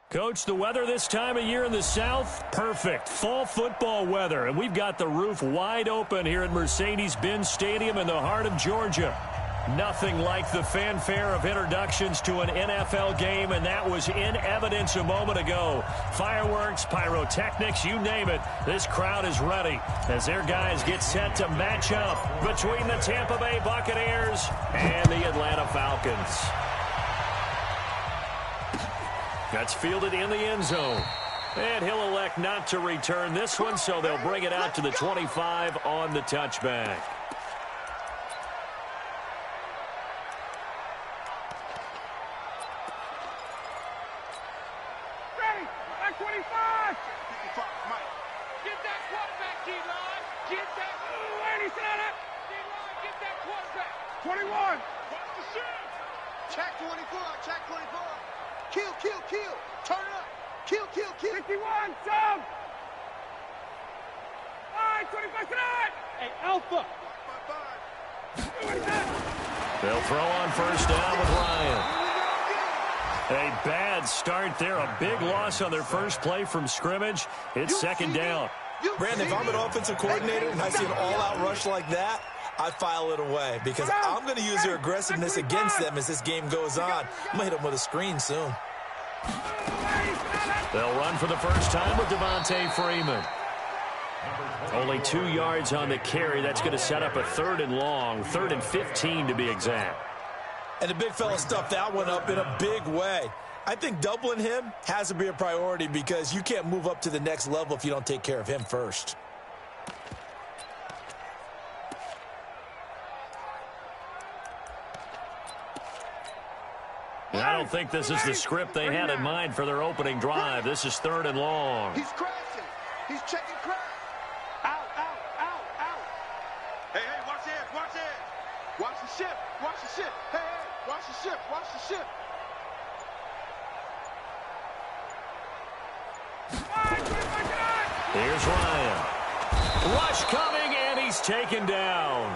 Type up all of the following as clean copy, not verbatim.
Coach, the weather this time of year in the South, perfect. Fall football weather, and we've got the roof wide open here at Mercedes-Benz Stadium in the heart of Georgia. Nothing like the fanfare of introductions to an NFL game, and that was in evidence a moment ago. Fireworks, pyrotechnics, you name it. This crowd is ready as their guys get set to match up between the Tampa Bay Buccaneers and the Atlanta Falcons. That's fielded in the end zone. And he'll elect not to return this one, so they'll bring it out to the 25 on the touchback. They'll throw on first down with Ryan. A bad start there. A big loss on their first play from scrimmage. It's second down. Brandon, if I'm an offensive coordinator and I see an all-out rush like that, I file it away because I'm going to use their aggressiveness against them as this game goes on. I'm going to hit them with a screen soon. They'll run for the first time with Devontae Freeman. Only 2 yards on the carry. That's going to set up a 3rd and long, 3rd and 15 to be exact. And the big fella stuffed that one up in a big way. I think doubling him has to be a priority because you can't move up to the next level if you don't take care of him first. I don't think this is the script they had in mind for their opening drive. This is 3rd and long. He's crashing. He's checking crash. Out, out, out, out. Hey, hey, watch the edge, watch the edge. Watch the ship, watch the ship. Hey, hey, watch the ship, watch the ship. Here's Ryan. Rush coming, and he's taken down.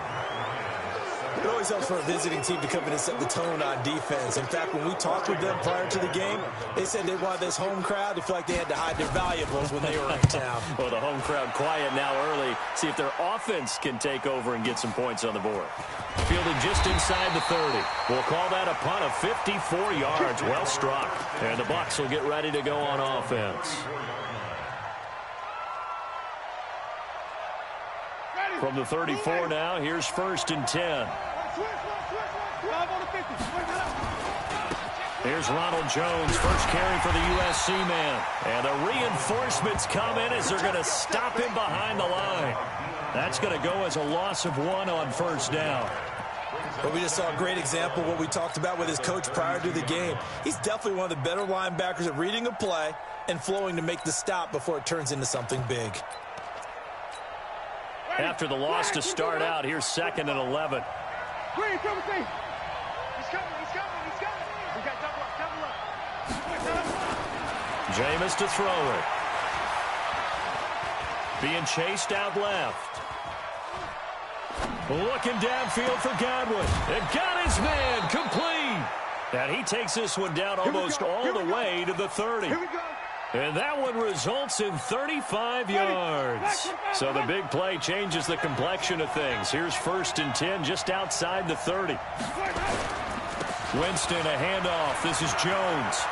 It always helps for a visiting team to come in and set the tone on defense. In fact, when we talked with them prior to the game, they said they wanted this home crowd to feel like they had to hide their valuables when they were in town. Well, the home crowd quiet now early. See if their offense can take over and get some points on the board. Fielded just inside the 30. We'll call that a punt of 54 yards. Well struck. And the Bucs will get ready to go on offense. From the 34 now, here's 1st and 10. Here's Ronald Jones, first carry for the USC man. And the reinforcements come in as they're going to stop him behind the line. That's going to go as a loss of 1 on first down. But we just saw a great example of what we talked about with his coach prior to the game. He's definitely one of the better linebackers at reading a play and flowing to make the stop before it turns into something big. After the loss to start out, here's 2nd and 11. He's coming, he's coming, he's coming. We got double up. Jameis to throw it. Being chased out left. Looking downfield for Godwin. And got his man complete. And he takes this one down almost all the way to the 30. Here we go. And that one results in 35 yards. So the big play changes the complexion of things. Here's 1st and 10 just outside the 30. Winston, a handoff. This is Jones.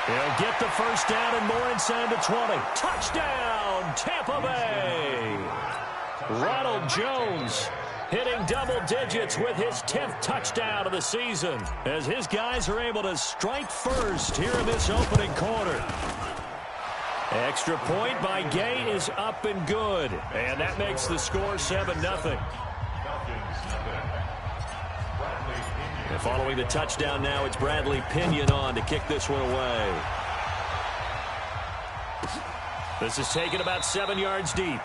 He'll get the first down and more inside the 20. Touchdown, Tampa Bay. Ronald Jones hitting double digits with his 10th touchdown of the season as his guys are able to strike first here in this opening quarter. Extra point by Gay is up and good. And that makes the score 7-0. And following the touchdown now, it's Bradley Pinion on to kick this one away. This is taken about 7 yards deep.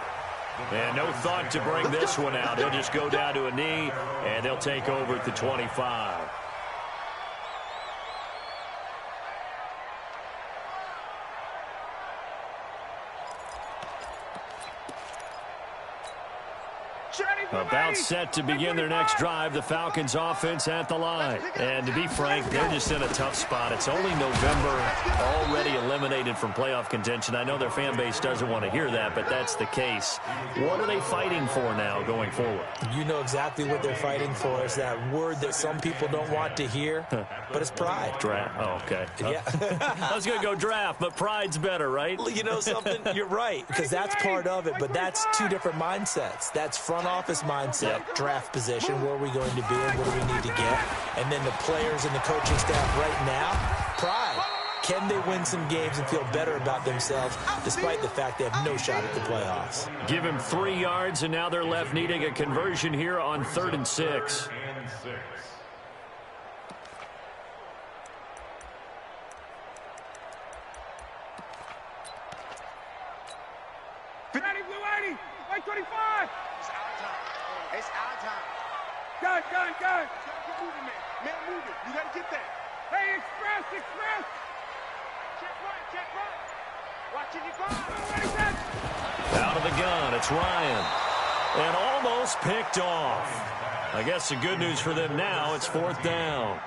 And no thought to bring this one out. He'll just go down to a knee, and they'll take over at the 25. Journey About set to begin their next drive, the Falcons offense at the line. And to be frank, they're just in a tough spot. It's only November, already eliminated from playoff contention. I know their fan base doesn't want to hear that, but that's the case. What are they fighting for now going forward? You know exactly what they're fighting for. It's that word that some people don't want to hear, but it's pride. Draft. Oh, okay. Yeah. I was going to go draft, but pride's better, right? You know something? You're right, because that's part of it, but that's two different mindsets. That's front office mindset, draft position, where are we going to be and what do we need to get? And then the players and the coaching staff right now, pride. Can they win some games and feel better about themselves despite the fact they have no shot at the playoffs? Give him 3 yards, and now they're left needing a conversion here on 3rd and 6. Like 25. It's our time. It's our time. Gun. Keep moving, man. Man, moving. You got to get that. Hey, express. Check right. Watching you go. Out of the gun, it's Ryan. And almost picked off. I guess the good news for them now, it's 4th down.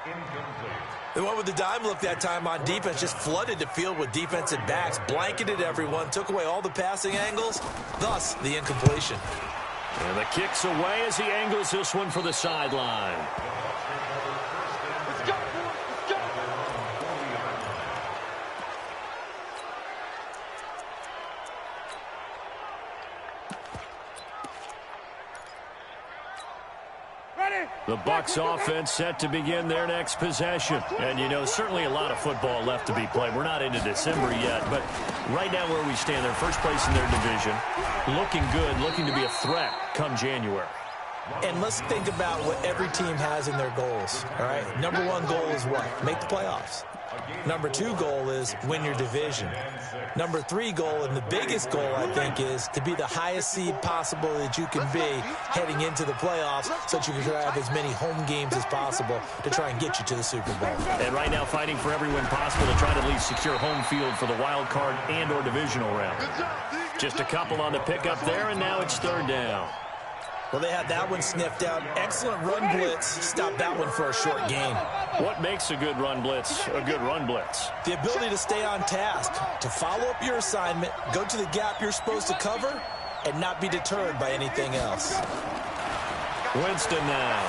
They went with the dime look that time on defense, just flooded the field with defensive backs, blanketed everyone, took away all the passing angles, thus the incompletion. And the kick's away as he angles this one for the sideline. Let's go, boys. Let's go. The Bucs offense set to begin their next possession. And, you know, certainly a lot of football left to be played. We're not into December yet, but right now where we stand, they're first place in their division. Looking good, looking to be a threat come January. And let's think about what every team has in their goals, all right? Number 1 goal is what? Make the playoffs. Number 2 goal is win your division. Number 3 goal, and the biggest goal, I think, is to be the highest seed possible that you can be heading into the playoffs so that you can have as many home games as possible to try and get you to the Super Bowl. And right now fighting for every win possible to try to at least secure home field for the wild card and or divisional round. Just a couple on the pickup there, and now it's 3rd down. Well, they had that one sniffed out. Excellent run blitz. Stopped that one for a short gain. What makes a good run blitz a good run blitz? The ability to stay on task, to follow up your assignment, go to the gap you're supposed to cover, and not be deterred by anything else. Winston now.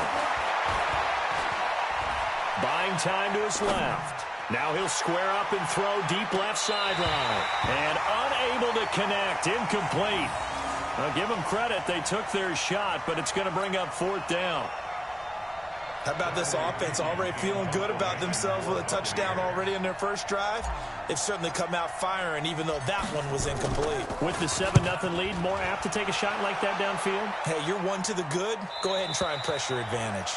Buying time to his left. Now he'll square up and throw deep left sideline. And unable to connect. Incomplete. I'll give them credit. They took their shot, but it's going to bring up 4th down. How about this offense already feeling good about themselves with a touchdown already in their first drive? They've certainly come out firing, even though that one was incomplete. With the 7-0 lead, more apt to take a shot like that downfield? Hey, you're 1 to the good. Go ahead and try and press your advantage.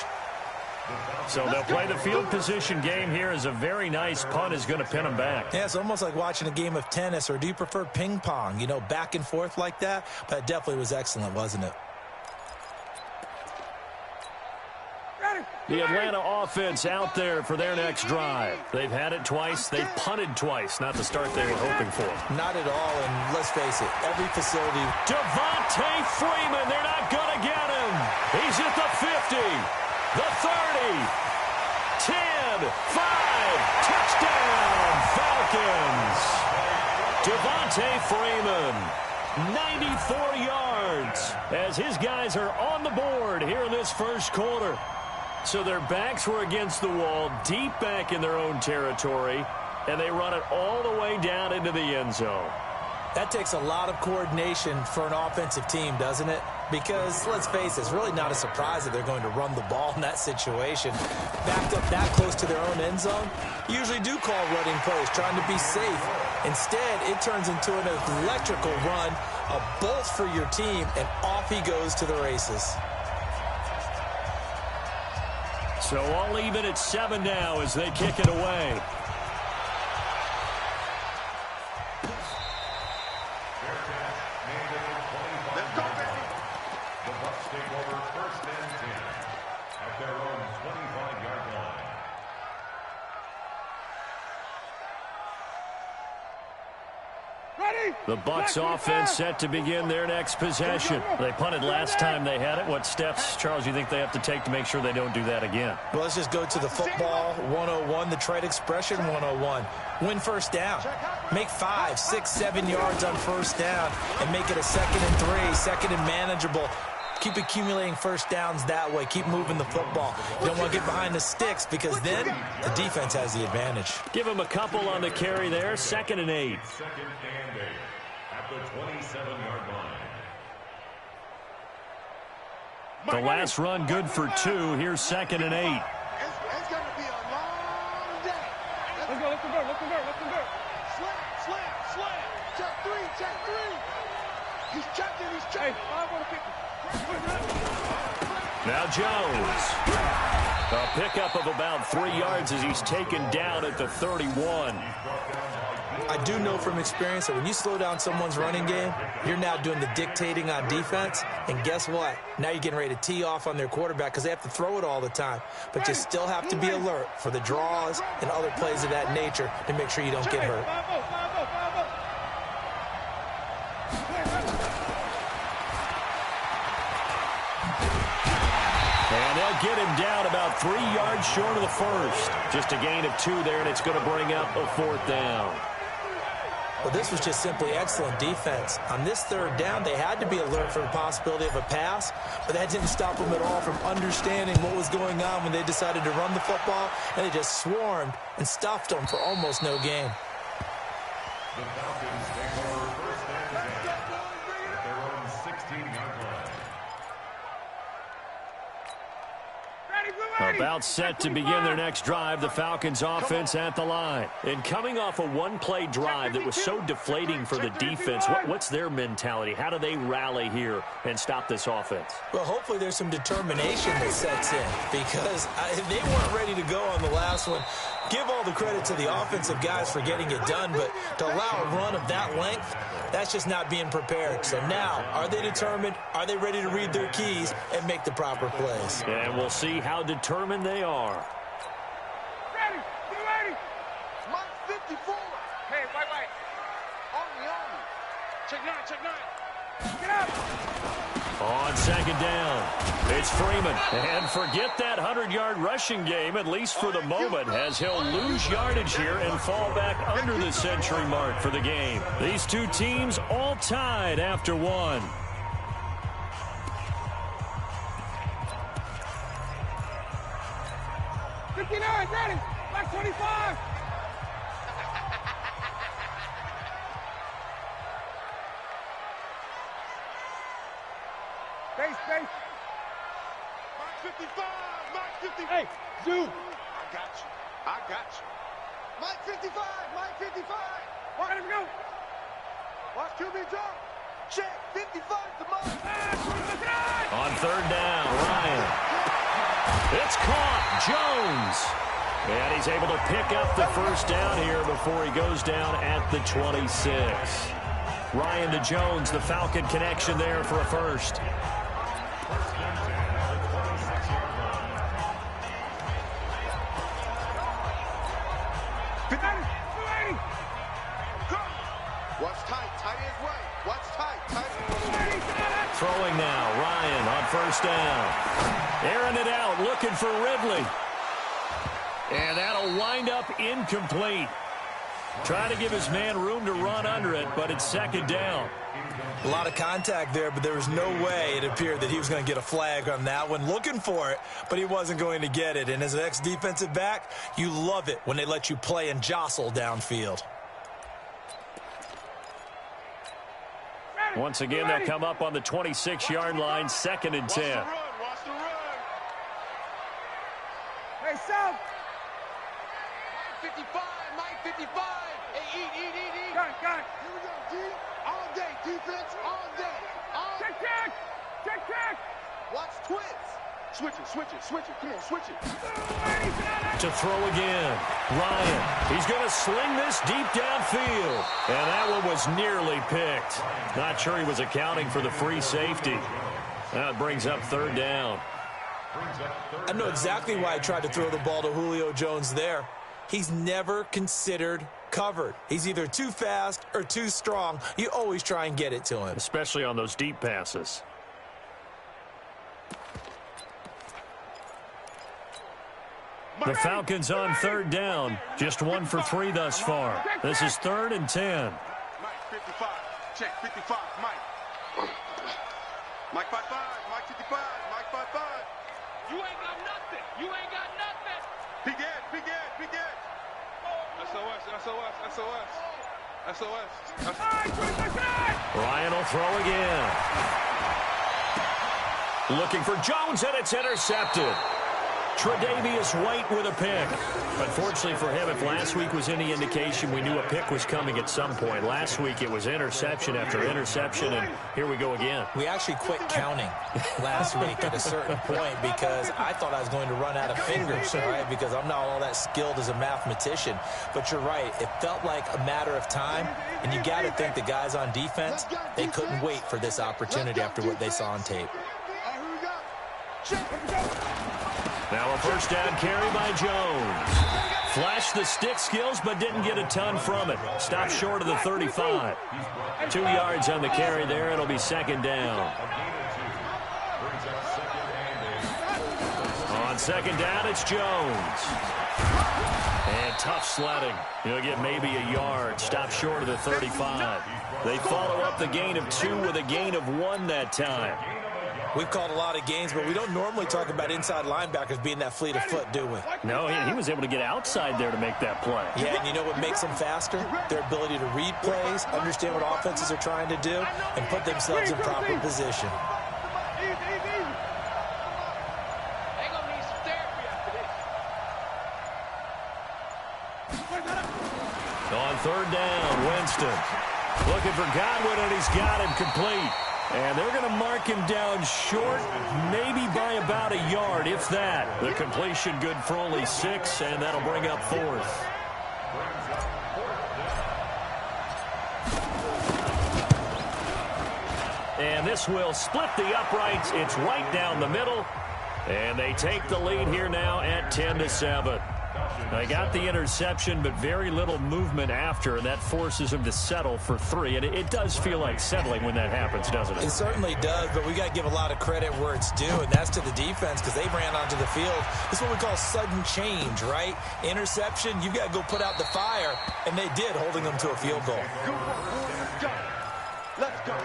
So they'll play the field position game here as a very nice punt is going to pin them back. Yeah, it's almost like watching a game of tennis, or do you prefer ping pong? You know, back and forth like that? But it definitely was excellent, wasn't it? The Atlanta offense out there for their next drive. They've had it twice. They've punted twice. Not the start they were hoping for. Not at all, and let's face it, every facility. Devontae Freeman, they're not going to get him. He's at the 50, the 30, 10, 5, touchdown, Falcons. Devontae Freeman, 94 yards, as his guys are on the board here in this first quarter. So their backs were against the wall, deep back in their own territory, and they run it all the way down into the end zone. That takes a lot of coordination for an offensive team, doesn't it? Because, let's face it, it's really not a surprise that they're going to run the ball in that situation. Backed up that close to their own end zone, usually do call running plays, trying to be safe. Instead, it turns into an electrical run, a bolt for your team, and off he goes to the races. So all even at 7 now as they kick it away. Let's go, baby. The Bucs take over 1st and 10 at their own 25-yard line. Ready? The Bucs offense set to begin their next possession. They punted last time they had it. What steps, Charles, you think they have to take to make sure they don't do that again? Well, let's just go to the football 101, the trade expression 101. Win first down. Make 5, 6, 7 yards on first down and make it a 2nd and 3, second and manageable. Keep accumulating first downs that way. Keep moving the football. You don't want to get behind the sticks because then the defense has the advantage. Give them a couple on the carry there. 2nd and 8. 2nd and 8 at the 27-yard line. The last run good for 2. Here's 2nd and 8. It's going to be a long day. Let's go, let's convert, let's convert, let's convert. Slam. Check 3, check 3. He's checking, he's checking. Hey, I want to pick him. Now Jones. A pickup of about 3 yards as he's taken down at the 31. I do know from experience that when you slow down someone's running game, you're now doing the dictating on defense. And guess what? Now you're getting ready to tee off on their quarterback because they have to throw it all the time. But you still have to be alert for the draws and other plays of that nature to make sure you don't get hurt. And they'll get him down about 3 yards short of the first. Just a gain of 2 there, and it's going to bring up a 4th down. Well, this was just simply excellent defense. On this 3rd down, they had to be alert for the possibility of a pass, but that didn't stop them at all from understanding what was going on when they decided to run the football, and they just swarmed and stuffed them for almost no gain. The Falcons take over first and 10 at their own 16-yard line. About set to begin their next drive, the Falcons offense at the line. And coming off a one-play drive that was so deflating for the defense, what's their mentality? How do they rally here and stop this offense? Well, hopefully there's some determination that sets in because they weren't ready to go on the last one. Give all the credit to the offensive guys for getting it done, but to allow a run of that length, that's just not being prepared. So now, are they determined? Are they ready to read their keys and make the proper plays? And we'll see how determined they are. Ready, get ready. Mike 54. Hey, white. On me. Check 9. Get up. On 2nd down, it's Freeman. And forget that 100-yard rushing game, at least for the moment, as he'll lose yardage here and fall back under the century mark for the game. These two teams all tied after 1. Ready, Black 25. Space. Mike 55. Hey, Gywu. I got you. Mike 55. Let him go. Watch QB jump. Check. 55 the mark. On 3rd down, Ryan. It's caught. Jones. And he's able to pick up the first down here before he goes down at the 26. Ryan to Jones, the Falcon connection there for a first. Watch tight his way. Watch tight. Throwing now, Ryan on 1st down. Airing it out, looking for Ridley. And that'll wind up incomplete. Trying to give his man room to run under it, but it's 2nd down. A lot of contact there, but there was no way it appeared that he was going to get a flag on that one. Looking for it, but he wasn't going to get it. And as an ex-defensive back, you love it when they let you play and jostle downfield. Once again, they'll come up on the 26-yard line, 2nd and 10. Watch the run. Hey, South. Mike 55. Hey, eat. Got it. Here we go, D. All day, defense, all day. Check. Watch twins. Switch it. Come on, switch it. To throw again. Ryan. He's going to sling this deep downfield. And that one was nearly picked. Not sure he was accounting for the free safety. That brings up 3rd down. I know exactly why I tried to throw the ball to Julio Jones there. He's never considered Covered. He's either too fast or too strong. You always try and get it to him. Especially on those deep passes. The Falcons on third down. Just 1 for 3 thus far. This is 3rd and 10. Mike, 55. Check, 55. Mike. Mike, 55. Mike, 55. Mike, 55. You ain't got nothing. You ain't got nothing. Big Ed, Big Ed, Big Ed. SOS, SOS, SOS. SOS. Ryan will throw again. Looking for Jones, and it's intercepted. Tre'Davious White with a pick. Unfortunately for him, if last week was any indication, we knew a pick was coming at some point. Last week it was interception after interception, and here we go again. We actually quit counting last week at a certain point because I thought I was going to run out of fingers, right? Because I'm not all that skilled as a mathematician. But you're right. It felt like a matter of time, and you got to think the guys on defense, they couldn't wait for this opportunity after what they saw on tape. Now a first down carry by Jones. Flashed the stick skills, but didn't get a ton from it. Stopped short of the 35. 2 yards on the carry there. It'll be 2nd down. On 2nd down, it's Jones. And tough sledding. He'll get maybe a yard. Stopped short of the 35. They follow up the gain of 2 with a gain of 1 that time. We've called a lot of games, but we don't normally talk about inside linebackers being that fleet of foot, do we? No, he was able to get outside there to make that play. Yeah, and you know what makes them faster? Their ability to read plays, understand what offenses are trying to do, and put themselves in proper position. On 3rd down, Winston. Looking for Godwin, and he's got him complete. And they're going to mark him down short, maybe by about a yard, if that. The completion good for only 6, and that'll bring up 4th. And this will split the uprights. It's right down the middle. And they take the lead here now at 10-7. They got the interception, but very little movement after, and that forces them to settle for 3. And it does feel like settling when that happens, doesn't it? It certainly does, but we got to give a lot of credit where it's due, and that's to the defense because they ran onto the field. This is what we call sudden change, right? Interception, you got to go put out the fire, and they did, holding them to a field goal. Let's go.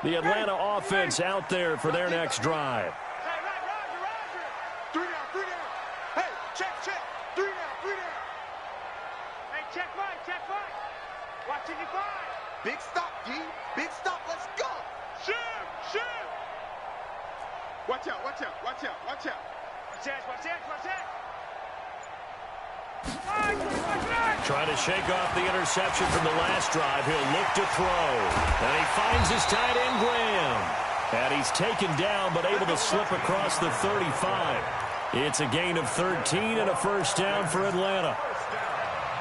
The Atlanta offense out there for their next drive. Hey, Roger. 3 down, 3 down. Hey, check. 3 down, 3 down. Hey, check Mike. Watching you 5. Big stop, D. Big stop. Let's go. Shoot. Watch out. Watch out. Watch that. Trying to shake off the interception from the last drive. He'll look to throw. And he finds his tight end, Graham. And he's taken down, but able to slip across the 35. It's a gain of 13 and a first down for Atlanta.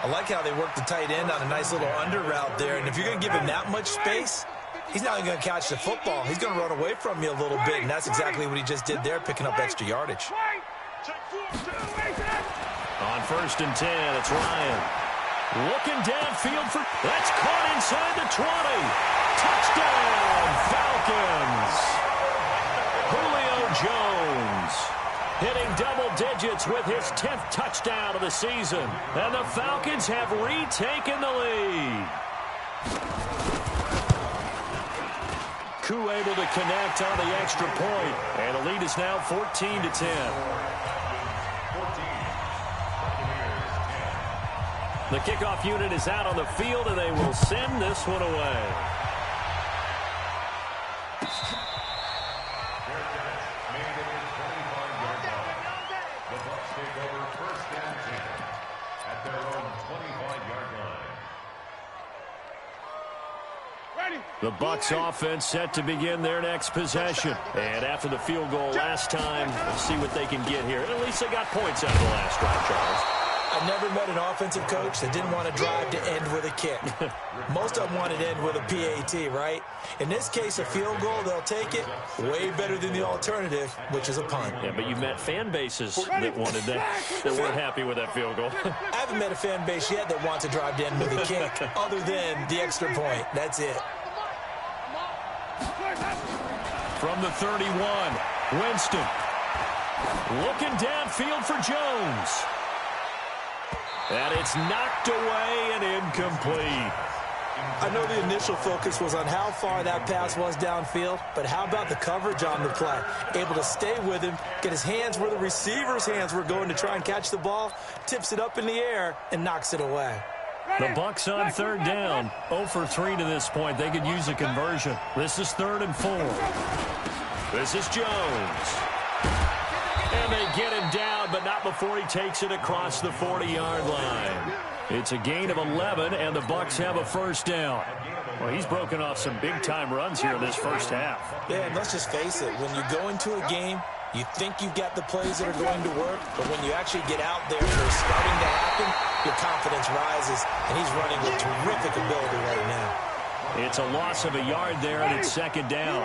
I like how they work the tight end on a nice little under route there. And if you're going to give him that much space, he's not going to catch the football. He's going to run away from you a little bit, and that's exactly what he just did there, picking up extra yardage. On 1st and 10, it's Ryan. Looking downfield for... That's caught inside the 20. Touchdown, Falcons. Julio Jones hitting double digits with his 10th touchdown of the season. And the Falcons have retaken the lead. Koo able to connect on the extra point. And the lead is now 14-10. The kickoff unit is out on the field, and they will send this one away. The Bucs take over 1st and 10 at their own 25-yard line. The Bucs offense set to begin their next possession. And after the field goal last time, we'll see what they can get here. At least they got points out of the last drive, Charles. I never met an offensive coach that didn't want to drive to end with a kick. Most of them wanted to end with a PAT, right? In this case, a field goal, they'll take it. Way better than the alternative, which is a punt. Yeah, but you've met fan bases that wanted that weren't happy with that field goal. I haven't met a fan base yet that wants to drive to end with a kick, other than the extra point. That's it. From the 31, Winston. Looking downfield for Jones. And it's knocked away and incomplete. I know the initial focus was on how far that pass was downfield, but how about the coverage on the play? Able to stay with him, get his hands where the receiver's hands were going to try and catch the ball, tips it up in the air, and knocks it away. The Bucs on third down, 0 for 3 to this point. They could use a conversion. This is 3rd and 4. This is Jones. And they get him down, but not before he takes it across the 40-yard line. It's a gain of 11, and the Bucs have a first down. Well, he's broken off some big-time runs here in this first half. Yeah, and let's just face it. When you go into a game, you think you've got the plays that are going to work, but when you actually get out there and they're starting to happen, your confidence rises, and he's running with terrific ability right now. It's a loss of a yard there, and it's 2nd down.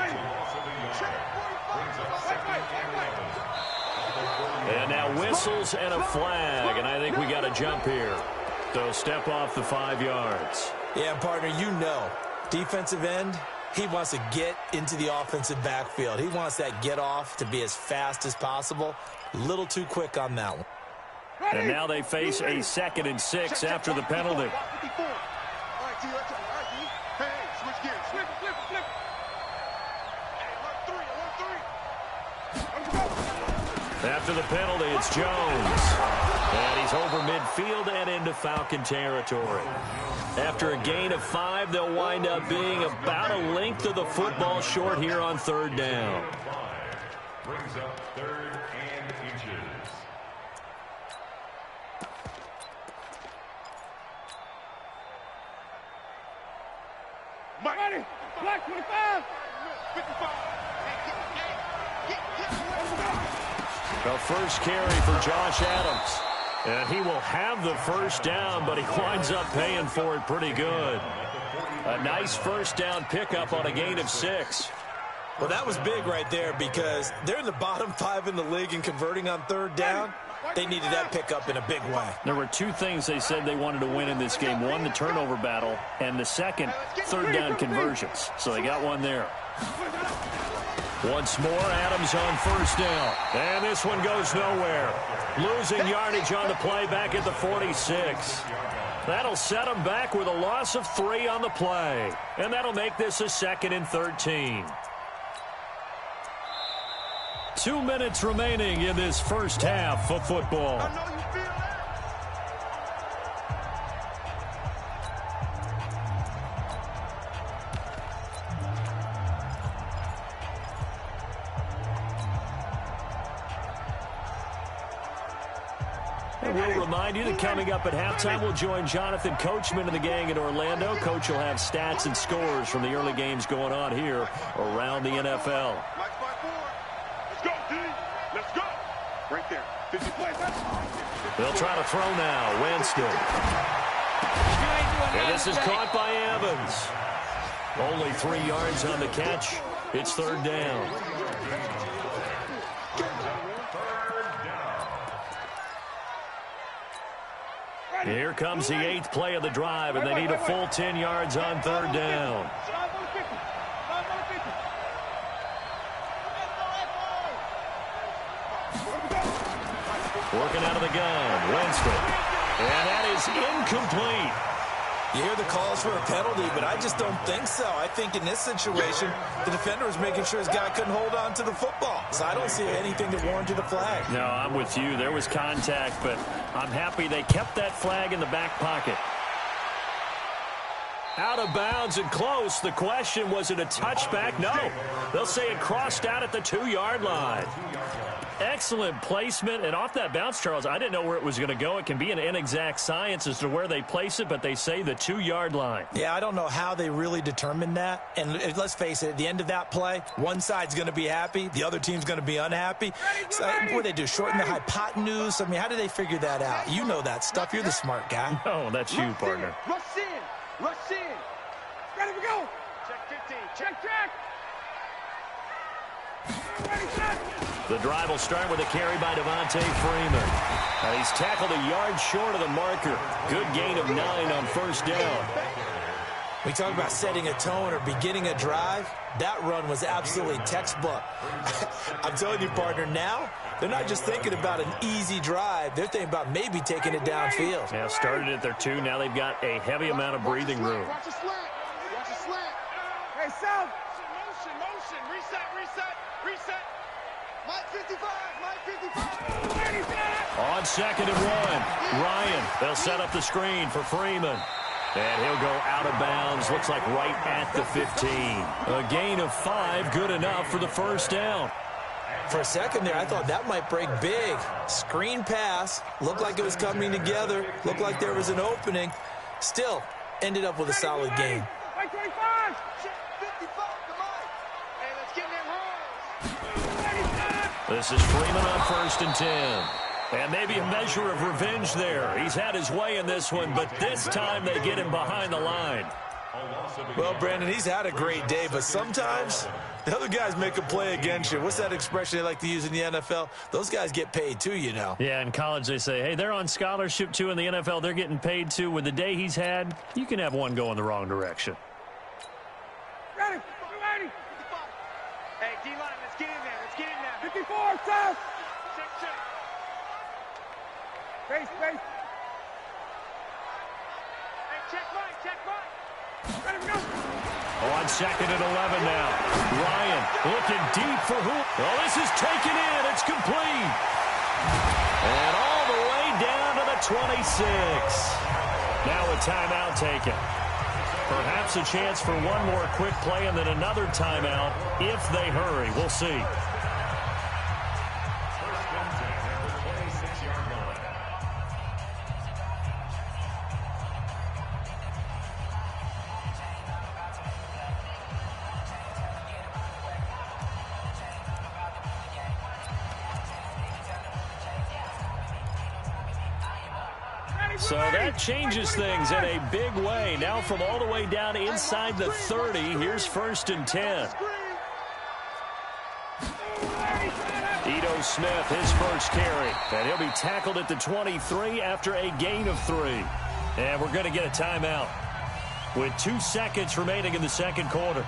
And now whistles and a flag, and I think we got a jump here. So step off the 5 yards. Yeah, partner, you know, defensive end, he wants to get into the offensive backfield. He wants that get off to be as fast as possible. A little too quick on that one. And now they face a 2nd and 6 after the penalty. After the penalty, it's Jones. And he's over midfield and into Falcon territory. After a gain of 5, they'll wind up being about a length of the football short here on 3rd down. Brings up 3rd and inches. Ready? Black 25. 55. The first carry for Josh Adams. And he will have the first down, but he winds up paying for it pretty good. A nice first down pickup on a gain of 6. Well, that was big right there because they're in the bottom 5 in the league and converting on 3rd down. They needed that pickup in a big way. There were 2 things they said they wanted to win in this game. One, the turnover battle, and the second, 3rd down conversions. So they got one there. Once more, Adams on first down. And this one goes nowhere. Losing yardage on the play back at the 46. That'll set them back with a loss of 3 on the play. And that'll make this a 2nd and 13. 2 minutes remaining in this first half of football. We'll remind you that coming up at halftime, we'll join Jonathan Coachman and the gang in Orlando. Coach will have stats and scores from the early games going on here around the NFL. Let's go, D. Let's go. Right there. 50 plays. They'll try to throw now. Winston. And this is caught by Evans. Only 3 yards on the catch. It's 3rd down. Here comes the 8th play of the drive, and they need a full 10 yards on 3rd down. Working out of the gun, Winston. And that is incomplete. You hear the calls for a penalty, but I just don't think so. I think in this situation, the defender was making sure his guy couldn't hold on to the football. So I don't see anything that warranted a flag. No, I'm with you. There was contact, but I'm happy they kept that flag in the back pocket. Out of bounds and close. The question, was it a touchback? No. They'll say it crossed out at the 2-yard line. Excellent placement, and off that bounce, Charles, I didn't know where it was going to go. It can be an inexact science as to where they place it, but they say the 2-yard line. Yeah, I don't know how they really determined that. And let's face it, at the end of that play, one side's going to be happy, the other team's going to be unhappy. So what do they do, shorten the hypotenuse? I mean, how do they figure that out? You know that stuff. You're the smart guy. No, that's you, partner. Rush in. Rush in. Ready to go. Check 15. Check. Ready, set. The drive will start with a carry by Devontae Freeman. He's tackled a yard short of the marker. Good gain of 9 on first down. We talk about setting a tone or beginning a drive. That run was absolutely textbook. I'm telling you, partner, now they're not just thinking about an easy drive. They're thinking about maybe taking it downfield. Yeah, started at their 2. Now they've got a heavy amount of breathing room. Watch the slant. Watch the slant. Hey, South. Motion. Reset. Mike 55. On 2nd and 1, Ryan. They'll set up the screen for Freeman. And he'll go out of bounds. Looks like right at the 15. A gain of 5, good enough for the first down. For a second there, I thought that might break big. Screen pass. Looked like it was coming together. Looked like there was an opening. Still, ended up with a solid game. Mike 25. 55. Come on. Hey, let's get in that hole. This is Freeman on 1st and 10. And maybe a measure of revenge there. He's had his way in this one, but this time they get him behind the line. Well, Brandon, he's had a great day, but sometimes the other guys make a play against you. What's that expression they like to use in the NFL? Those guys get paid too, you know. Yeah, in college they say, hey, they're on scholarship too. In the NFL, they're getting paid too. With the day he's had, you can have one go in the wrong direction. Ready. Hey, D-line, let's get in there. 54, South. Check. Face. Hey, check Mike. Ready to go. On 2nd and 11 now. Ryan looking deep for who? Oh, this is taken in. It's complete. And all the way down to the 26. Now a timeout taken. Perhaps a chance for one more quick play and then another timeout if they hurry. We'll see. So that changes things in a big way. Now from all the way down inside the 30, here's 1st and 10. Ito Smith, his first carry. And he'll be tackled at the 23 after a gain of 3. And we're going to get a timeout with 2 seconds remaining in the second quarter.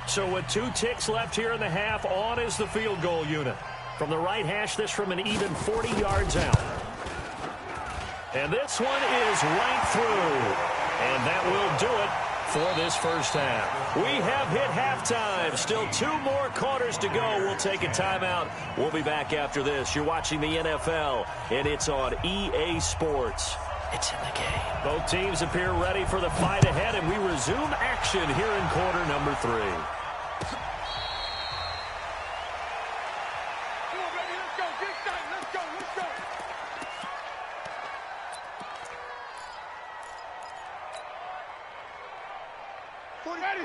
So with 2 ticks left here in the half, on is the field goal unit. From the right hash, this from an even 40 yards out. And this one is right through. And that will do it for this first half. We have hit halftime. Still 2 more quarters to go. We'll take a timeout. We'll be back after this. You're watching the NFL, and it's on EA Sports. It's in the game. Both teams appear ready for the fight ahead, and we resume action here in quarter number 3.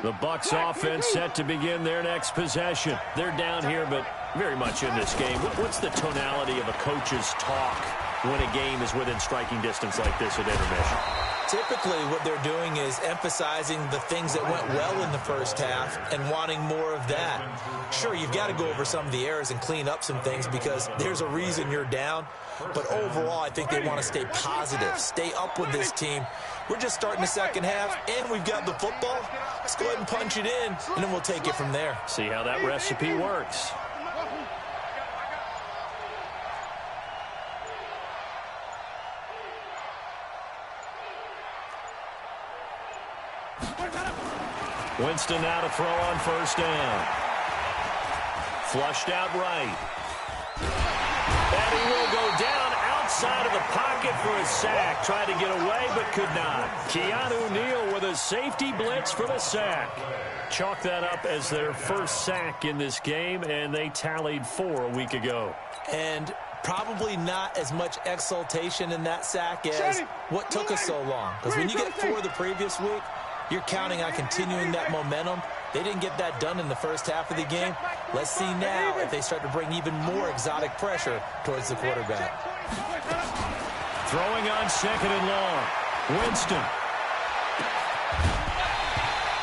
The Bucs offense set to begin their next possession. They're down here, but very much in this game. What's the tonality of a coach's talk when a game is within striking distance like this at intermission? Typically, what they're doing is emphasizing the things that went well in the first half and wanting more of that. Sure, you've got to go over some of the errors and clean up some things because there's a reason you're down. But overall, I think they want to stay positive, stay up with this team. We're just starting the second half, and we've got the football. Let's go ahead and punch it in, and then we'll take it from there. See how that recipe works. Winston now to throw on first down. Flushed out right. And he will go down inside of the pocket for a sack. Tried to get away, but could not. Keanu Neal with a safety blitz for the sack. Chalk that up as their first sack in this game, and they tallied 4 a week ago. And probably not as much exultation in that sack as what took us so long. Because when you get 4 the previous week, you're counting on continuing that momentum. They didn't get that done in the first half of the game. Let's see now if they start to bring even more exotic pressure towards the quarterback. Throwing on 2nd and long. Winston.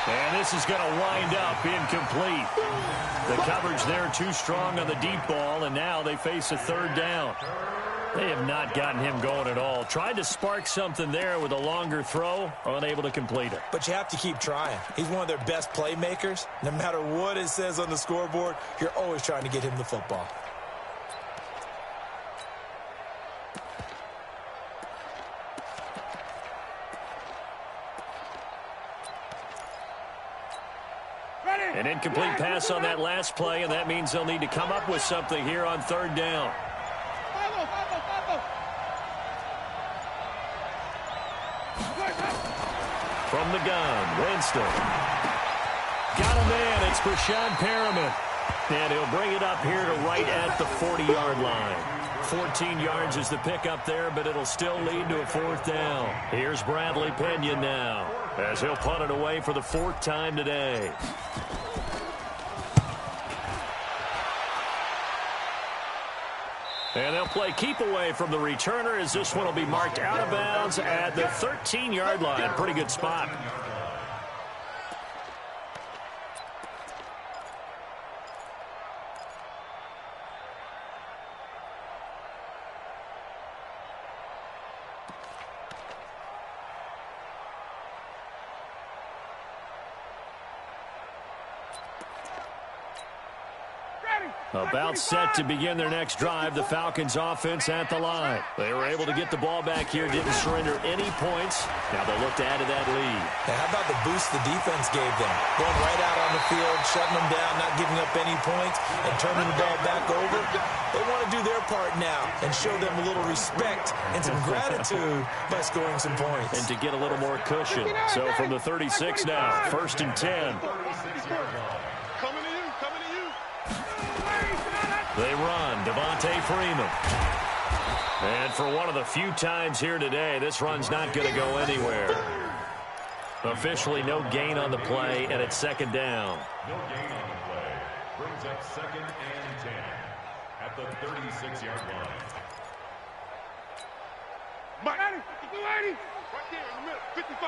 And this is going to wind up incomplete. The coverage there too strong on the deep ball, and now they face a 3rd down. They have not gotten him going at all. Tried to spark something there with a longer throw, unable to complete it. But you have to keep trying. He's one of their best playmakers. No matter what it says on the scoreboard, you're always trying to get him the football. An incomplete pass on that last play, and that means they'll need to come up with something here on 3rd down. From the gun, Winston. Got a man, it's Brashad Perriman. And he'll bring it up here to right at the 40-yard line. 14 yards is the pickup there, but it'll still lead to a 4th down. Here's Bradley Pena now, as he'll punt it away for the 4th time today. And they'll play keep away from the returner, as this one will be marked out of bounds at the 13-yard line. Pretty good spot. About set to begin their next drive, the Falcons offense at the line. They were able to get the ball back here, didn't surrender any points. Now they'll look to add to that lead. Now, how about the boost the defense gave them? Going right out on the field, shutting them down, not giving up any points, and turning the ball back over. They want to do their part now and show them a little respect and some gratitude by scoring some points. And to get a little more cushion. So from the 36 now, 1st and 10. They run, Devontae Freeman. And for one of the few times here today, this run's not going to go anywhere. Officially no gain on the play, and it's 2nd down. No gain on the play. Brings up 2nd and 10 at the 36-yard line. Mike, right there in the middle, 55.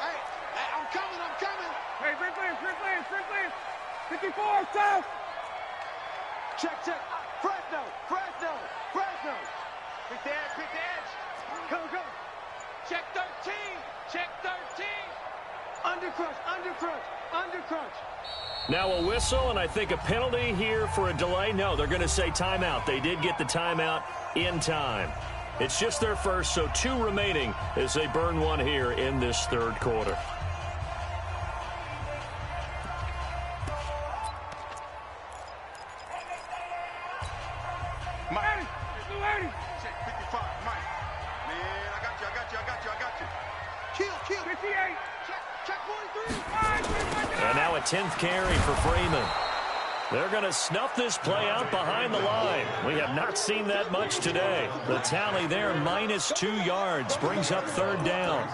Hey, I'm coming. Hey, Franklin. 54, south. Check. Fresno. Pick the edge. Go. Check 13. Undercrunch. Now a whistle, and I think a penalty here for a delay. No, they're going to say timeout. They did get the timeout in time. It's just their first, so 2 remaining as they burn one here in this 3rd quarter. And now a 10th carry for Freeman. They're going to snuff this play out behind the line. We have not seen that much today. The tally there, -2 yards, brings up 3rd down.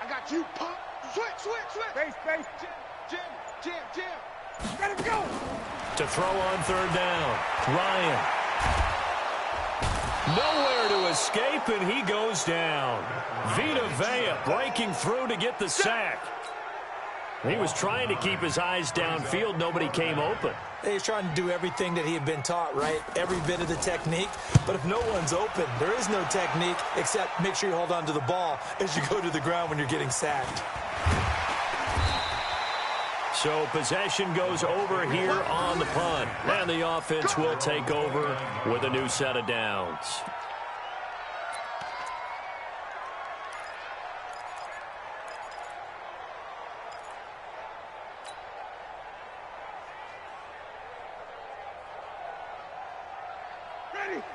I got you, pump. Switch. Base. Jim. Let him go. To throw on 3rd down. Ryan. Nowhere to escape, and he goes down. Vita Vea breaking through to get the sack. He was trying to keep his eyes downfield. Nobody came open. He's trying to do everything that he had been taught, right? Every bit of the technique. But if no one's open, there is no technique except make sure you hold on to the ball as you go to the ground when you're getting sacked. So possession goes over here on the punt. And the offense will take over with a new set of downs.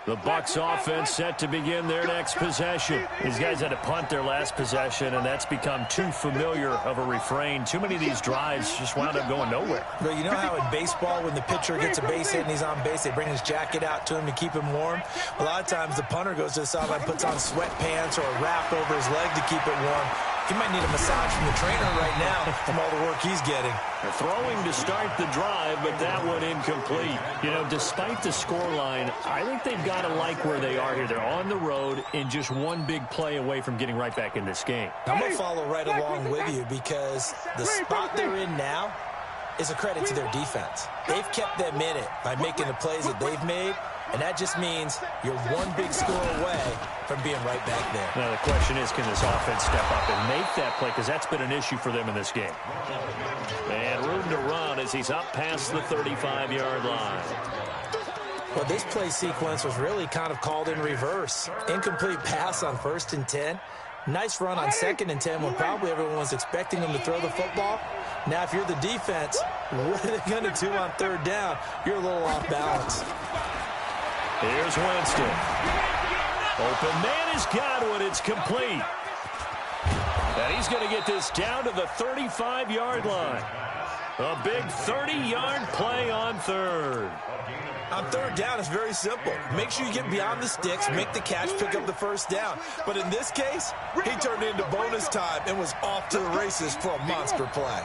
The Bucs offense set to begin their next possession. These guys had to punt their last possession, and that's become too familiar of a refrain. Too many of these drives just wound up going nowhere. But you know how in baseball, when the pitcher gets a base hit and he's on base, they bring his jacket out to him to keep him warm? A lot of times the punter goes to the sideline, puts on sweatpants or a wrap over his leg to keep it warm. He might need a massage from the trainer right now from all the work he's getting. They're throwing to start the drive, but that one incomplete. You know, despite the scoreline, I think they've got to like where they are here. They're on the road and just one big play away from getting right back in this game. I'm going to follow right along with you because the spot they're in now is a credit to their defense. They've kept them in it by making the plays that they've made, and that just means you're one big score away from being right back there. Now, the question is, can this offense step up and make that play? Because that's been an issue for them in this game. And room to run as he's up past the 35-yard line. Well, this play sequence was really kind of called in reverse. Incomplete pass on 1st and 10. Nice run on 2nd and 10 when probably everyone was expecting them to throw the football. Now, if you're the defense, what are they going to do on 3rd down? You're a little off balance. Here's Winston. Open man has got one. It's complete. And he's going to get this down to the 35-yard line. A big 30-yard play on 3rd. On 3rd down, it's very simple. Make sure you get beyond the sticks, make the catch, pick up the 1st down. But in this case, he turned it into bonus time and was off to the races for a monster play.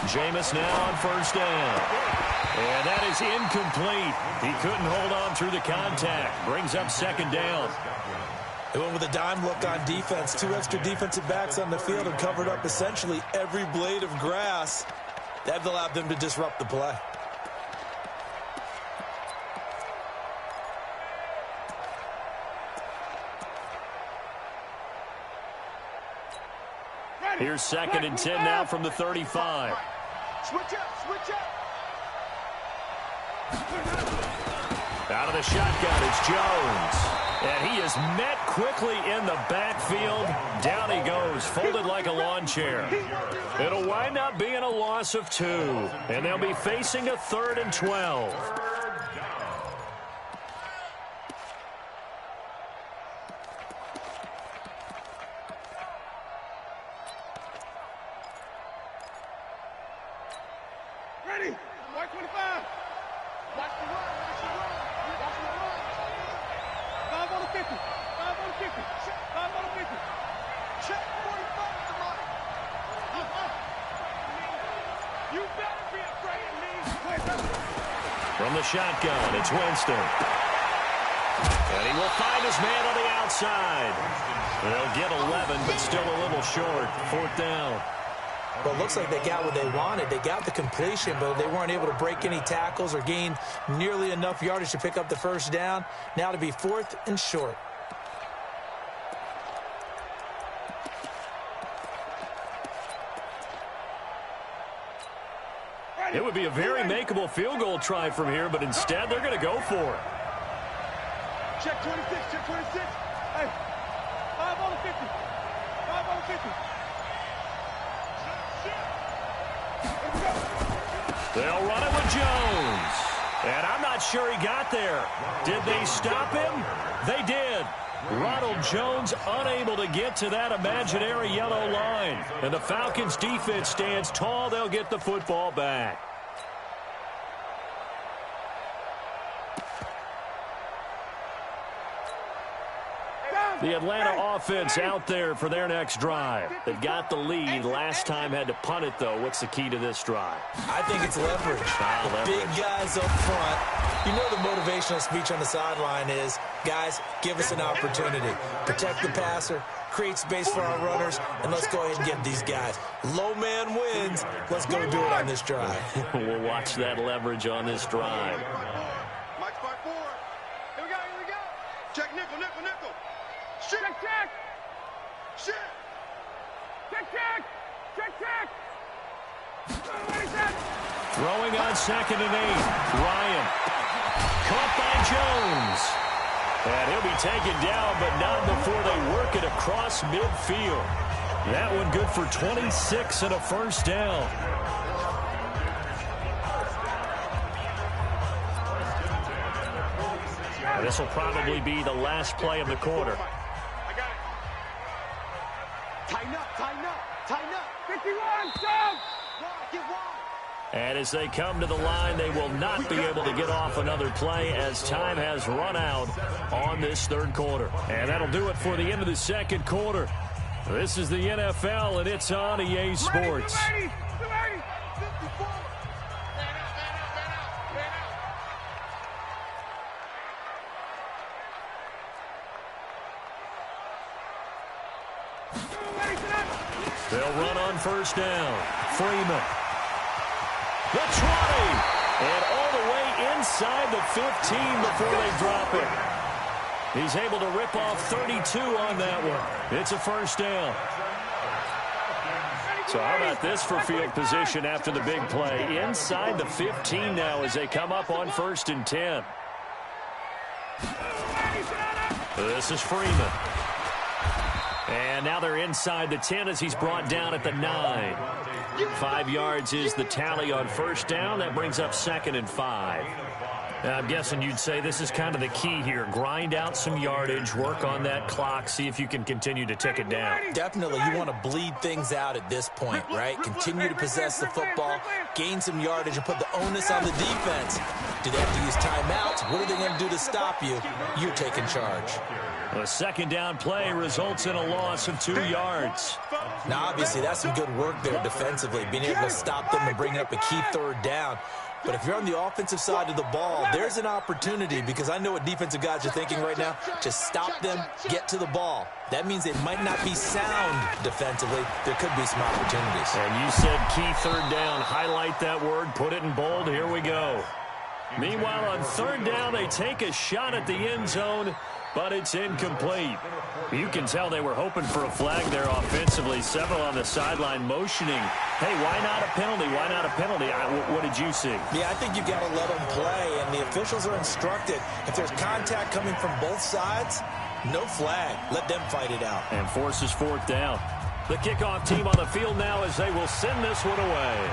Jameis now on 1st down. And that is incomplete. He couldn't hold on through the contact. Brings up 2nd down. They went with a dime look on defense. 2 extra defensive backs on the field and covered up essentially every blade of grass. That allowed them to disrupt the play. Here's 2nd and 10 now from the 35. Switch up, switch up. Out of the shotgun, it's Jones. And he is met quickly in the backfield. Down he goes, folded like a lawn chair. It'll wind up being a loss of 2. And they'll be facing a 3rd and 12. Ready? White 25. Watch the run. Watch the run. Watch the run. 5 on the 50. 5 on the 50. 5 on the 50. Check 45 to Mike. You better be afraid of me. From the shotgun, it's Winston. And he will find his man on the outside. They'll get 11, but still a little short. 4th down. Well, it looks like they got what they wanted. They got the completion, but they weren't able to break any tackles or gain nearly enough yardage to pick up the 1st down. Now to be 4th and short. It would be a very makeable field goal try from here, but instead they're going to go for it. Check 26, check 26. Hey, 5 on the 50. 5 on the 50. They'll run it with Jones. And I'm not sure he got there. Did they stop him? They did. Ronald Jones unable to get to that imaginary yellow line. And the Falcons defense stands tall. They'll get the football back. The Atlanta offense out there for their next drive. They got the lead. Last time had to punt it, though. What's the key to this drive? I think it's leverage. Big guys up front. You know the motivational speech on the sideline is, guys, give us an opportunity. Protect the passer, create space for our runners, and let's go ahead and get these guys. Low man wins. Let's go do it on this drive. We'll watch that leverage on this drive. Mike spot 4. Here we go. Check nickel. Shit. Check. Shit. Check. Throwing on 2nd and 8. Ryan. Caught by Jones. And he'll be taken down, but not before they work it across midfield. That one good for 26 and a first down. This will probably be the last play of the quarter. I got it. Tighten up. 51, stop. Get wide. And as they come to the line, they will not be able to get off another play as time has run out on this third quarter. And that'll do it for the end of the second quarter. This is the NFL, and it's on EA Sports. Ready. 54. They'll run on first down. Freeman. The 20. And all the way inside the 15 before they drop it. He's able to rip off 32 on that one. It's a first down. So how about this for field position after the big play? Inside the 15 now as they come up on 1st and 10. This is Freeman. And now they're inside the 10 as he's brought down at the 9. 5 yards is the tally on first down. That brings up 2nd and 5. I'm guessing you'd say this is kind of the key here. Grind out some yardage, work on that clock, see if you can continue to tick it down. Definitely, you want to bleed things out at this point, right? Continue to possess the football, gain some yardage, and put the onus on the defense. Do they have to use timeouts? What are they going to do to stop you? You're taking charge. A second down play results in a loss of 2 yards. Now, obviously, that's some good work there defensively, being able to stop them and bring up a key third down. But if you're on the offensive side of the ball, there's an opportunity, because I know what defensive guys are thinking right now. Just stop them, get to the ball. That means they might not be sound defensively. There could be some opportunities. And you said key third down. Highlight that word. Put it in bold. Here we go. Meanwhile, on third down, they take a shot at the end zone, but it's incomplete. You can tell they were hoping for a flag there offensively. Several on the sideline motioning, hey, why not a penalty? Why not a penalty? What did you see? Yeah, I think you've got to let them play, and the officials are instructed. If there's contact coming from both sides, no flag. Let them fight it out. And forces 4th down. The kickoff team on the field now as they will send this one away.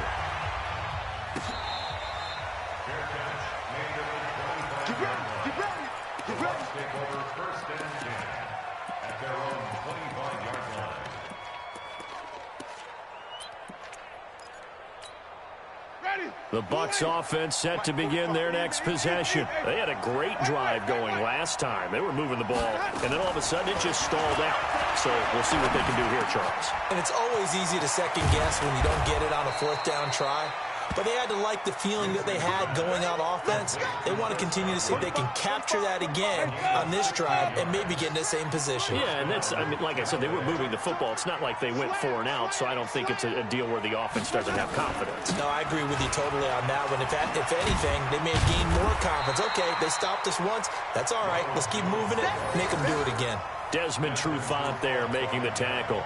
The Bucs offense set to begin their next possession. They had a great drive going last time. They were moving the ball, and then all of a sudden it just stalled out. So we'll see what they can do here, Charles. And it's always easy to second guess when you don't get it on a 4th down try. But they had to like the feeling that they had going out offense. They want to continue to see if they can capture that again on this drive and maybe get in the same position. Yeah, and that's, I mean, like I said, they were moving the football. It's not like they went 4 and out, so I don't think it's a deal where the offense doesn't have confidence. No, I agree with you totally on that one. If anything, they may have gained more confidence. Okay, they stopped us once. That's all right. Let's keep moving it. Make them do it again. Desmond Trufant there making the tackle.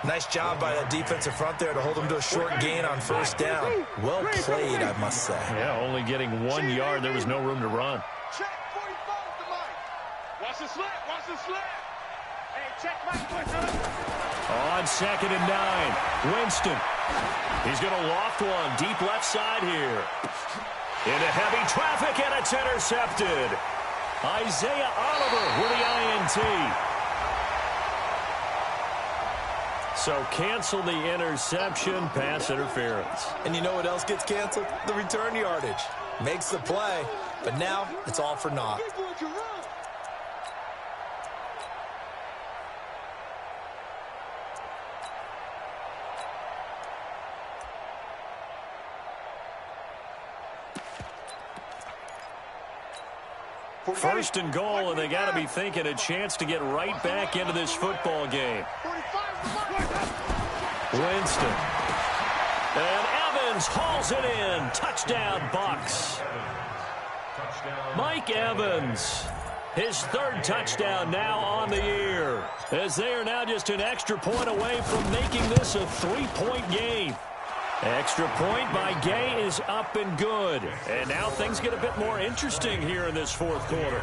Nice job by that defensive front there to hold them to a short gain on first down. Well played, I must say. Yeah, only getting 1 yard. There was no room to run. Check 45 to Mike. Watch the slant. Hey, check Mike. On 2nd and 9, Winston. He's going to loft one deep left side here. Into heavy traffic, and it's intercepted. Isaiah Oliver with the INT. So cancel the interception, pass interference. And you know what else gets canceled? The return yardage. Makes the play, but now it's all for naught. First and goal, and they got to be thinking a chance to get right back into this football game. Winston. And Evans hauls it in. Touchdown, Bucs. Mike Evans, his third touchdown now on the year, as they are now just an extra point away from making this a 3-point game. Extra point by Gay is up and good. And now things get a bit more interesting here in this fourth quarter.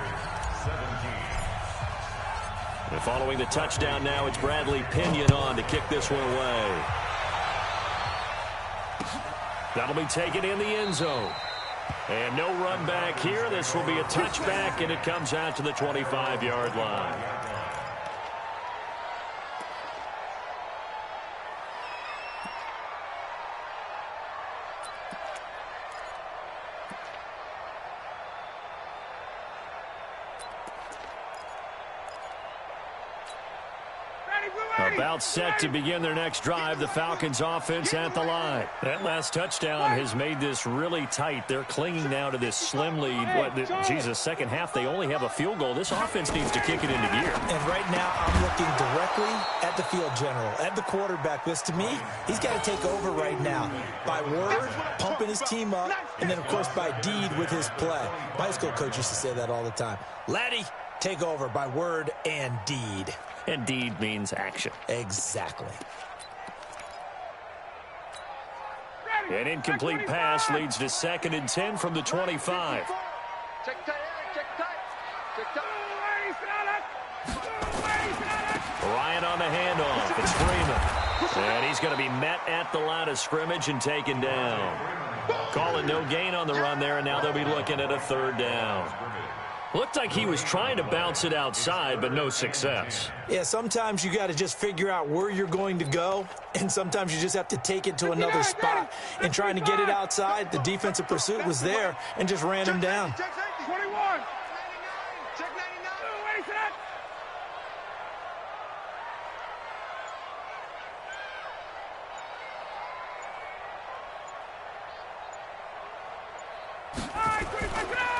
And following the touchdown now, it's Bradley Pinion on to kick this one away. That'll be taken in the end zone. And no run back here. This will be a touchback, and it comes out to the 25-yard line. About set to begin their next drive, the Falcons offense at the line. That last touchdown has made this really tight. They're clinging now to this slim lead. Second half, they only have a field goal. This offense needs to kick it into gear. And right now, I'm looking directly at the field general, at the quarterback. Because to me, he's got to take over right now. By word, pumping his team up, and then, of course, by deed with his play. My high school coach used to say that all the time. Laddie, take over by word and deed. And deed means action. Exactly. An incomplete pass leads to 2nd and 10 from the 25. Ryan on the handoff. It's Freeman. And he's going to be met at the line of scrimmage and taken down. Call it no gain on the run there, and now they'll be looking at a 3rd down. Looked like he was trying to bounce it outside, but no success. Yeah, sometimes you got to just figure out where you're going to go, and sometimes you just have to take it to another spot. And trying to get it outside, the defensive pursuit was there and just ran him down. 21. Check 99.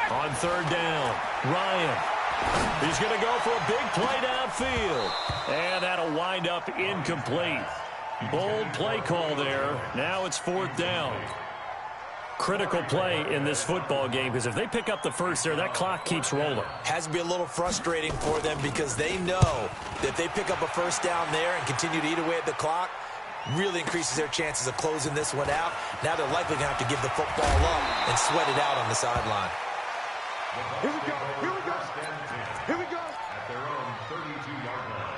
On 3rd down, Ryan. He's going to go for a big play downfield. And that'll wind up incomplete. Bold play call there. Now it's 4th down. Critical play in this football game, because if they pick up the first there, that clock keeps rolling. Has to be a little frustrating for them because they know that if they pick up a 1st down there and continue to eat away at the clock, really increases their chances of closing this one out. Now they're likely going to have to give the football up and sweat it out on the sideline. Here we go. Here we go. Here we go. At their own 32-yard line.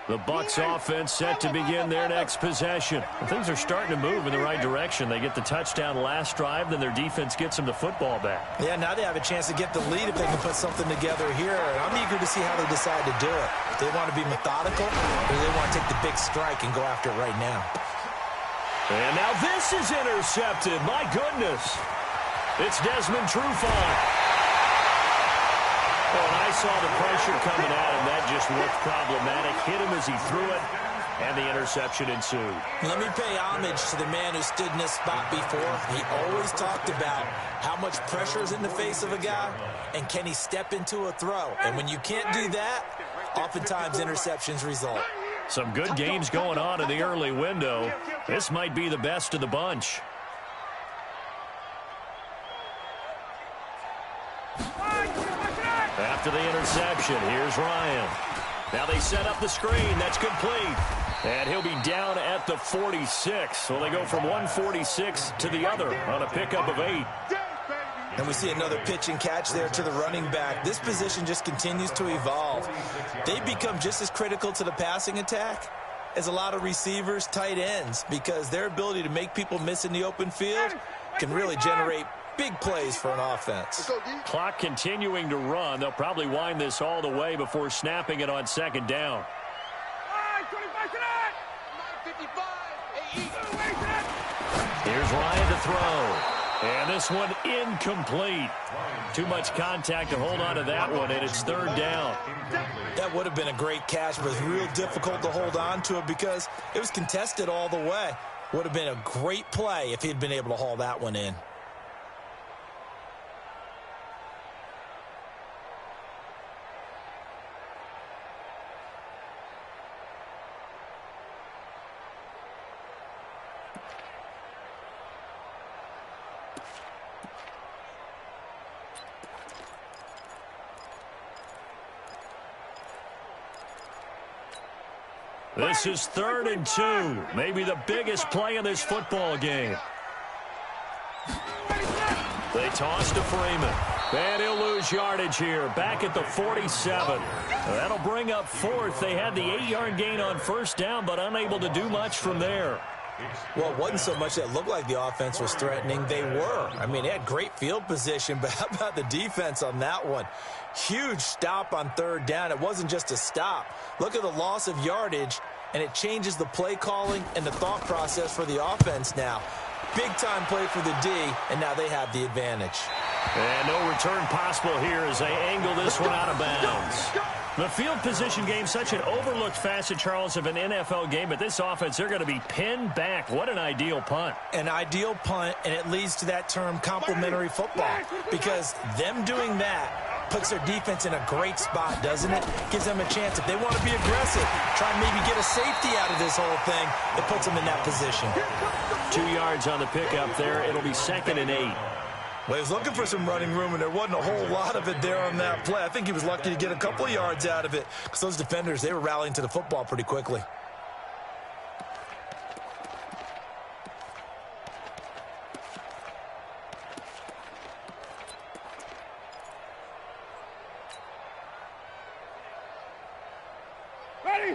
The Bucs offense set to begin their next possession. Things are starting to move in the right direction. They get the touchdown last drive, then their defense gets them the football back. Yeah, now they have a chance to get the lead if they can put something together here. And I'm eager to see how they decide to do it. If they want to be methodical, or do they want to take the big strike and go after it right now? And now this is intercepted. My goodness. It's Desmond Trufant. Oh, and I saw the pressure coming at him. That just looked problematic. Hit him as he threw it, and the interception ensued. Let me pay homage to the man who stood in this spot before. He always talked about how much pressure is in the face of a guy, and can he step into a throw. And when you can't do that, oftentimes interceptions result. Some good games going on in the early window. This might be the best of the bunch. After the interception, here's Ryan. Now they set up the screen. That's complete. And he'll be down at the 46. So they go from 146 to the other on a pickup of 8. And we see another pitch and catch there to the running back. This position just continues to evolve. They become just as critical to the passing attack as a lot of receivers, tight ends, because their ability to make people miss in the open field can really generate big plays for an offense. Clock continuing to run. They'll probably wind this all the way before snapping it on 2nd down. $25. Here's Ryan to throw. And this one incomplete. Too much contact to hold on to that one, and it's third down. That would have been a great catch, but it's real difficult to hold on to it because it was contested all the way. Would have been a great play if he'd been able to haul that one in. This is 3rd and 2. Maybe the biggest play in this football game. They toss to Freeman. And he'll lose yardage here. Back at the 47. That'll bring up 4th. They had the 8-yard gain on first down, but unable to do much from there. Well, it wasn't so much that it looked like the offense was threatening. They were. I mean, they had great field position, but how about the defense on that one? Huge stop on 3rd down. It wasn't just a stop. Look at the loss of yardage, and it changes the play calling and the thought process for the offense now. Big-time play for the D, and now they have the advantage. And no return possible here as they angle this one out of bounds. The field position game, such an overlooked facet, Charles, of an NFL game, but this offense, they're going to be pinned back. What an ideal punt. An ideal punt, and it leads to that term complementary football, because them doing that puts their defense in a great spot, doesn't it? Gives them a chance. If they want to be aggressive, try and maybe get a safety out of this whole thing, it puts them in that position. 2 yards on the pickup there. It'll be 2nd and 8. Well, he was looking for some running room, and there wasn't a whole lot of it there on that play. I think he was lucky to get a couple of yards out of it because those defenders, they were rallying to the football pretty quickly.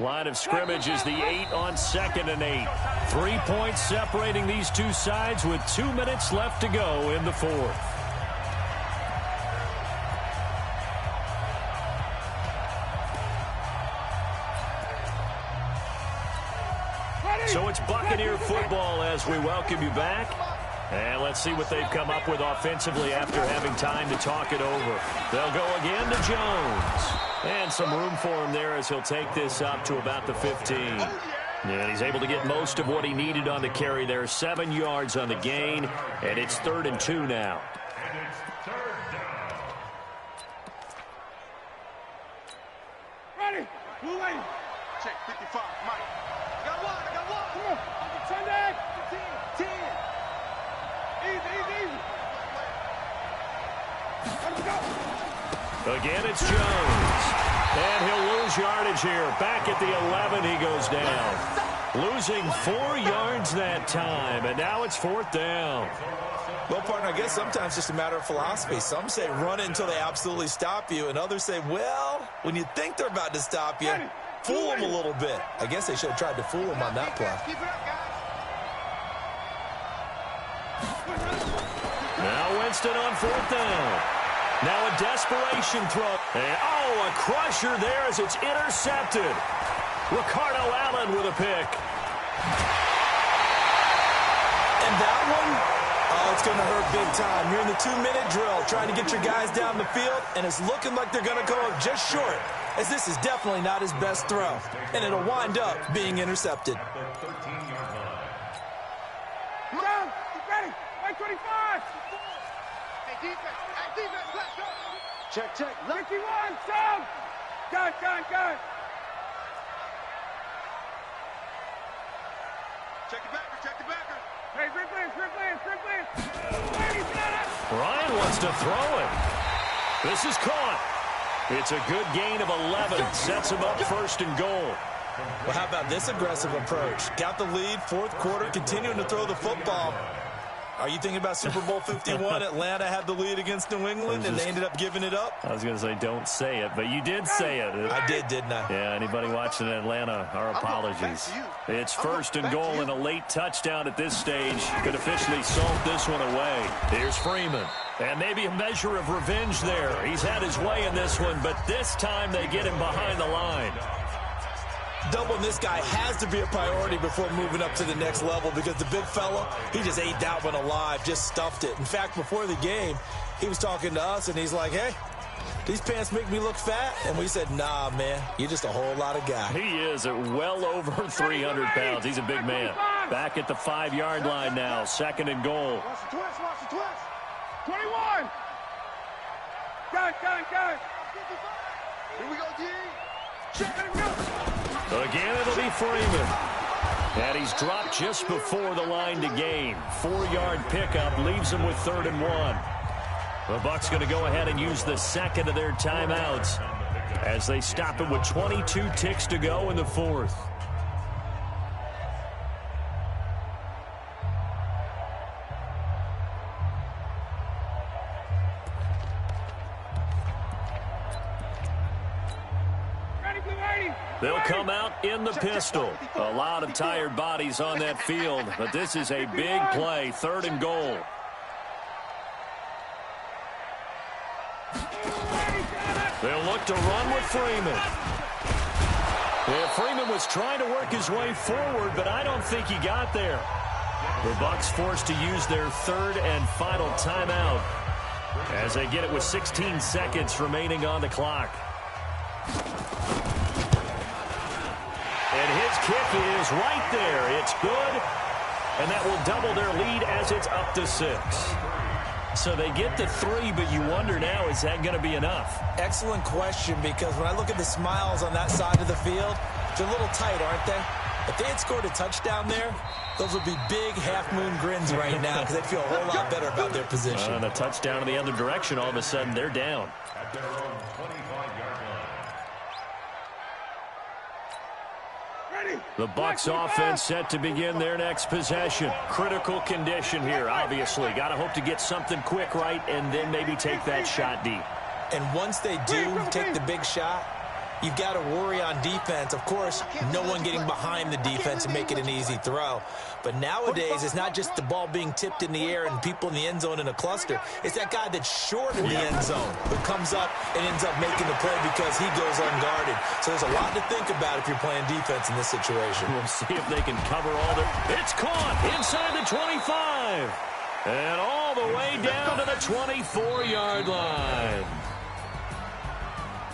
Line of scrimmage is the 8 on 2nd and 8. 3 points separating these two sides with 2 minutes left to go in the 4th. So it's Buccaneer football as we welcome you back. And let's see what they've come up with offensively after having time to talk it over. They'll go again to Jones. And some room for him there as he'll take this up to about the 15. And he's able to get most of what he needed on the carry there. 7 yards on the gain, and it's 3rd and 2 now. And it's 3rd down. Ready. Blue lane. Check 55. Mike. I got one. Come on. Sunday. 10. Easy. Let's go. Again, it's Jones. And he'll lose yardage here. Back at the 11, he goes down. Losing 4 yards that time, and now it's 4th down. Well, partner, I guess sometimes it's just a matter of philosophy. Some say run it until they absolutely stop you, and others say, well, when you think they're about to stop you, fool them a little bit. I guess they should have tried to fool him on that play. Now Winston on 4th down. Now a desperation throw. And, a crusher there as it's intercepted. Ricardo Allen with a pick. And that one, it's going to hurt big time. You're in the 2-minute drill trying to get your guys down the field, and it's looking like they're going to go up just short, as this is definitely not his best throw. And it'll wind up being intercepted. Down. Get ready. White 25. Hey, defense, let's go. Check. 51, sound. Gun. Check the backer. Hey, Ripley. Ryan wants to throw it. This is caught. It's a good gain of 11. Sets him up 1st and goal. Well, how about this aggressive approach? Got the lead, 4th quarter, continuing to throw the football. Are you thinking about Super Bowl 51? Atlanta had the lead against New England, and they ended up giving it up? I was going to say don't say it, but you did say it. I did, didn't I? Yeah, anybody watching Atlanta, our apologies. It's 1st and goal and a late touchdown at this stage could officially salt this one away. Here's Freeman. And maybe a measure of revenge there. He's had his way in this one, but this time they get him behind the line. Doubling this guy has to be a priority before moving up to the next level because the big fella, he just ate that one alive, just stuffed it. In fact, before the game, he was talking to us, and he's like, hey, these pants make me look fat. And we said, nah, man, you're just a whole lot of guy. He is at well over 300 pounds. He's a big man. Back at the 5-yard line now, 2nd and goal. Watch the twist, watch the twist. 21. Gun. Here we go, D. Here we go. Again, it'll be Freeman. And he's dropped just before the line to gain. 4-yard pickup leaves him with 3rd and 1. The Bucs going to go ahead and use the second of their timeouts as they stop it with 22 ticks to go in the 4th. They'll come out in the pistol. A lot of tired bodies on that field, but this is a big play, 3rd and goal. They'll look to run with Freeman. Yeah, Freeman was trying to work his way forward, but I don't think he got there. The Bucs forced to use their 3rd and final timeout as they get it with 16 seconds remaining on the clock. And his kick is right there. It's good, and that will double their lead as it's up to 6. So they get to 3, but you wonder now, is that going to be enough? Excellent question, because when I look at the smiles on that side of the field, they're a little tight, aren't they? If they had scored a touchdown there, those would be big half-moon grins right now because they'd feel a whole lot better about their position. And a touchdown in the other direction, all of a sudden they're down. At their own 25-yard line. The Bucs offense set to begin their next possession. Critical condition here, obviously. Got to hope to get something quick right and then maybe take that shot deep. And once they do take the big shot, you've got to worry on defense. Of course, no one getting behind the defense and make it an easy throw. But nowadays, it's not just the ball being tipped in the air and people in the end zone in a cluster. It's that guy that's short in the end zone who comes up and ends up making the play because he goes unguarded. So there's a lot to think about if you're playing defense in this situation. We'll see if they can cover all their... It's caught inside the 25. And all the way down to the 24-yard line.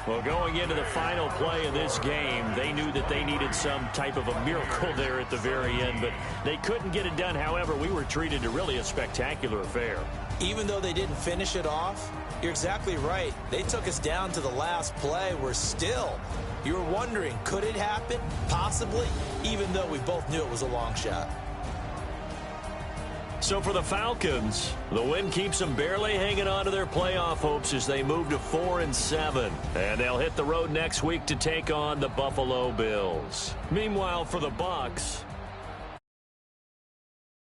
Well, going into the final play of this game, they knew that they needed some type of a miracle there at the very end, but they couldn't get it done. However, we were treated to really a spectacular affair. Even though they didn't finish it off, you're exactly right. They took us down to the last play. We're still, you were wondering, could it happen? Possibly, even though we both knew it was a long shot. So for the Falcons, the win keeps them barely hanging on to their playoff hopes as they move to 4-7. And they'll hit the road next week to take on the Buffalo Bills. Meanwhile, for the Bucs,